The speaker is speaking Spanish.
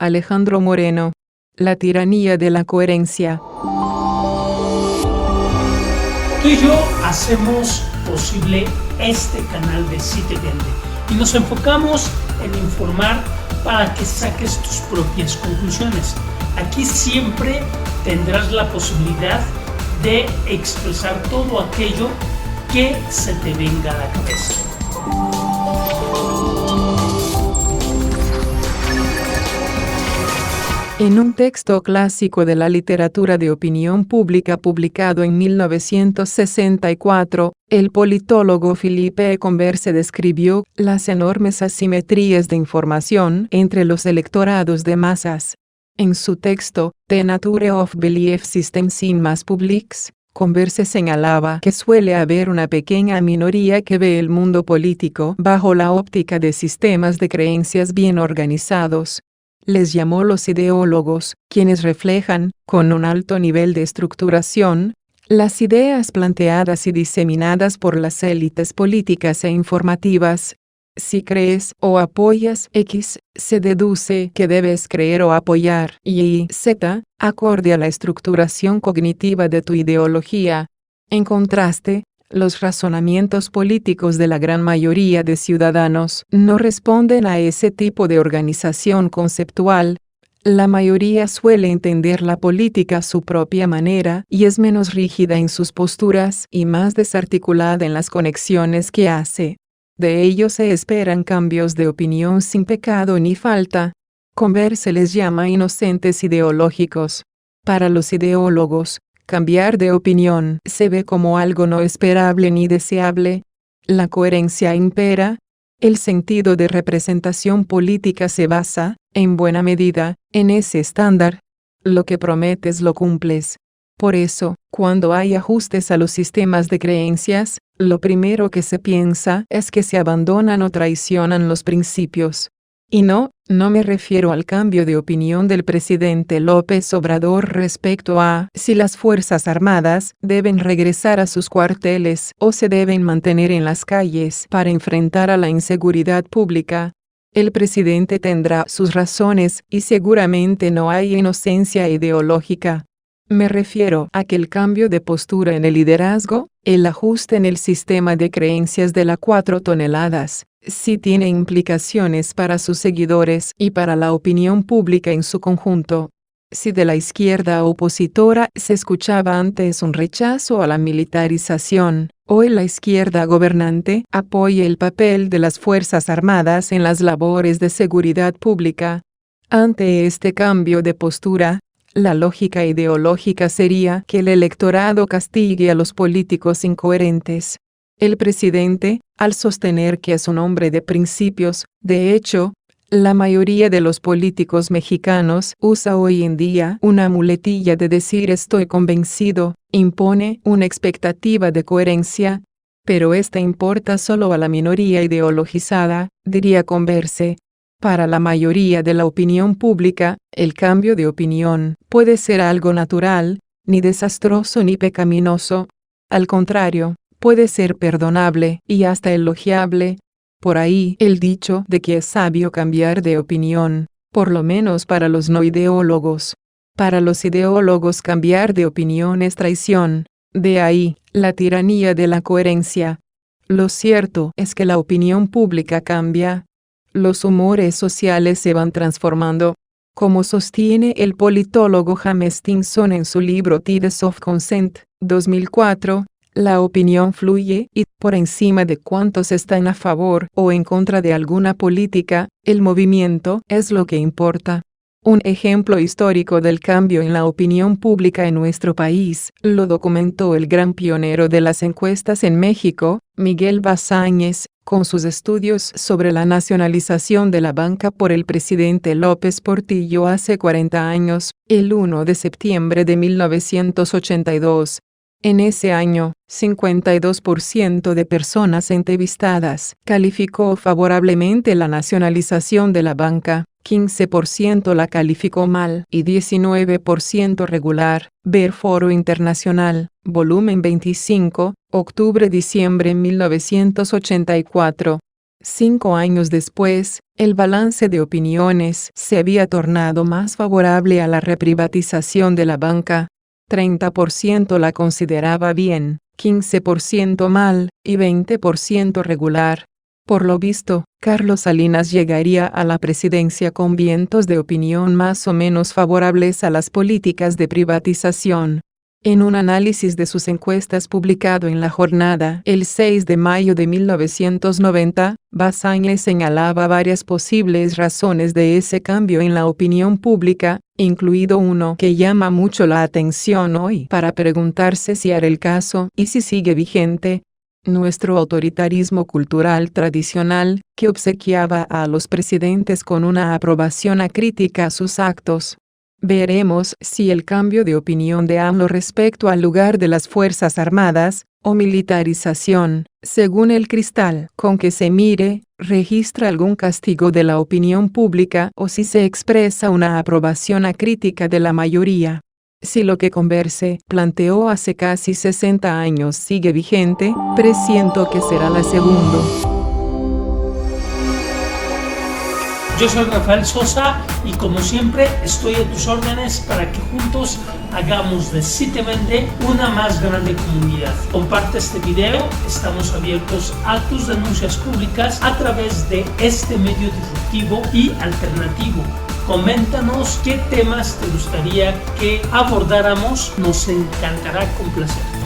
Alejandro Moreno. La tiranía de la coherencia. Tú y yo hacemos posible este canal de Sí Te Vende y nos enfocamos en informar para que saques tus propias conclusiones. Aquí siempre tendrás la posibilidad de expresar todo aquello que se te venga a la cabeza. En un texto clásico de la literatura de opinión pública publicado en 1964, el politólogo Philippe Converse describió las enormes asimetrías de información entre los electorados de masas. En su texto, The Nature of Belief Systems in Mass Publics, Converse señalaba que suele haber una pequeña minoría que ve el mundo político bajo la óptica de sistemas de creencias bien organizados. Les llamó los ideólogos, quienes reflejan, con un alto nivel de estructuración, las ideas planteadas y diseminadas por las élites políticas e informativas. Si crees o apoyas X, se deduce que debes creer o apoyar Y, Z, acorde a la estructuración cognitiva de tu ideología. En contraste, los razonamientos políticos de la gran mayoría de ciudadanos no responden a ese tipo de organización conceptual. La mayoría suele entender la política a su propia manera y es menos rígida en sus posturas y más desarticulada en las conexiones que hace. De ellos se esperan cambios de opinión sin pecado ni falta. Converse les llama inocentes ideológicos. Para los ideólogos, cambiar de opinión se ve como algo no esperable ni deseable. La coherencia impera. El sentido de representación política se basa, en buena medida, en ese estándar. Lo que prometes lo cumples. Por eso, cuando hay ajustes a los sistemas de creencias, lo primero que se piensa es que se abandonan o traicionan los principios. Y no me refiero al cambio de opinión del presidente López Obrador respecto a si las Fuerzas Armadas deben regresar a sus cuarteles o se deben mantener en las calles para enfrentar a la inseguridad pública. El presidente tendrá sus razones y seguramente no hay inocencia ideológica. Me refiero a que el cambio de postura en el liderazgo, el ajuste en el sistema de creencias de las 4 toneladas, sí tiene implicaciones para sus seguidores y para la opinión pública en su conjunto. Si de la izquierda opositora se escuchaba antes un rechazo a la militarización, hoy la izquierda gobernante apoya el papel de las Fuerzas Armadas en las labores de seguridad pública. Ante este cambio de postura, la lógica ideológica sería que el electorado castigue a los políticos incoherentes. El presidente, al sostener que es un hombre de principios, de hecho, la mayoría de los políticos mexicanos usa hoy en día una muletilla de decir estoy convencido, impone una expectativa de coherencia, pero esta importa solo a la minoría ideologizada, diría Converse. Para la mayoría de la opinión pública, el cambio de opinión puede ser algo natural, ni desastroso ni pecaminoso. Al contrario, puede ser perdonable y hasta elogiable. Por ahí el dicho de que es sabio cambiar de opinión, por lo menos para los no ideólogos. Para los ideólogos cambiar de opinión es traición. De ahí, la tiranía de la coherencia. Lo cierto es que la opinión pública cambia. Los humores sociales se van transformando. Como sostiene el politólogo James Stinson en su libro Tides of Consent, 2004, la opinión fluye y, por encima de cuántos están a favor o en contra de alguna política, el movimiento es lo que importa. Un ejemplo histórico del cambio en la opinión pública en nuestro país lo documentó el gran pionero de las encuestas en México, Miguel Bazáñez, con sus estudios sobre la nacionalización de la banca por el presidente López Portillo hace 40 años, el 1 de septiembre de 1982. En ese año, 52% de personas entrevistadas calificó favorablemente la nacionalización de la banca, 15% la calificó mal y 19% regular. Ver Foro Internacional, volumen 25, octubre-diciembre 1984. 5 años después, El balance de opiniones se había tornado más favorable a la reprivatización de la banca. 30% la consideraba bien, 15% mal, y 20% regular. Por lo visto, Carlos Salinas llegaría a la presidencia con vientos de opinión más o menos favorables a las políticas de privatización. En un análisis de sus encuestas publicado en La Jornada el 6 de mayo de 1990, Bassange señalaba varias posibles razones de ese cambio en la opinión pública, incluido uno que llama mucho la atención hoy para preguntarse si era el caso y si sigue vigente: nuestro autoritarismo cultural tradicional, que obsequiaba a los presidentes con una aprobación acrítica a sus actos. Veremos si el cambio de opinión de AMLO respecto al lugar de las Fuerzas Armadas, o militarización, según el cristal con que se mire, registra algún castigo de la opinión pública o si se expresa una aprobación acrítica de la mayoría. Si lo que Converse planteó hace casi 60 años sigue vigente, presiento que será la segunda. Yo soy Rafael Sosa y como siempre estoy a tus órdenes para que juntos hagamos de Si Te Vende una más grande comunidad. Comparte este video, estamos abiertos a tus denuncias públicas a través de este medio disruptivo y alternativo. Coméntanos qué temas te gustaría que abordáramos, nos encantará complacerte.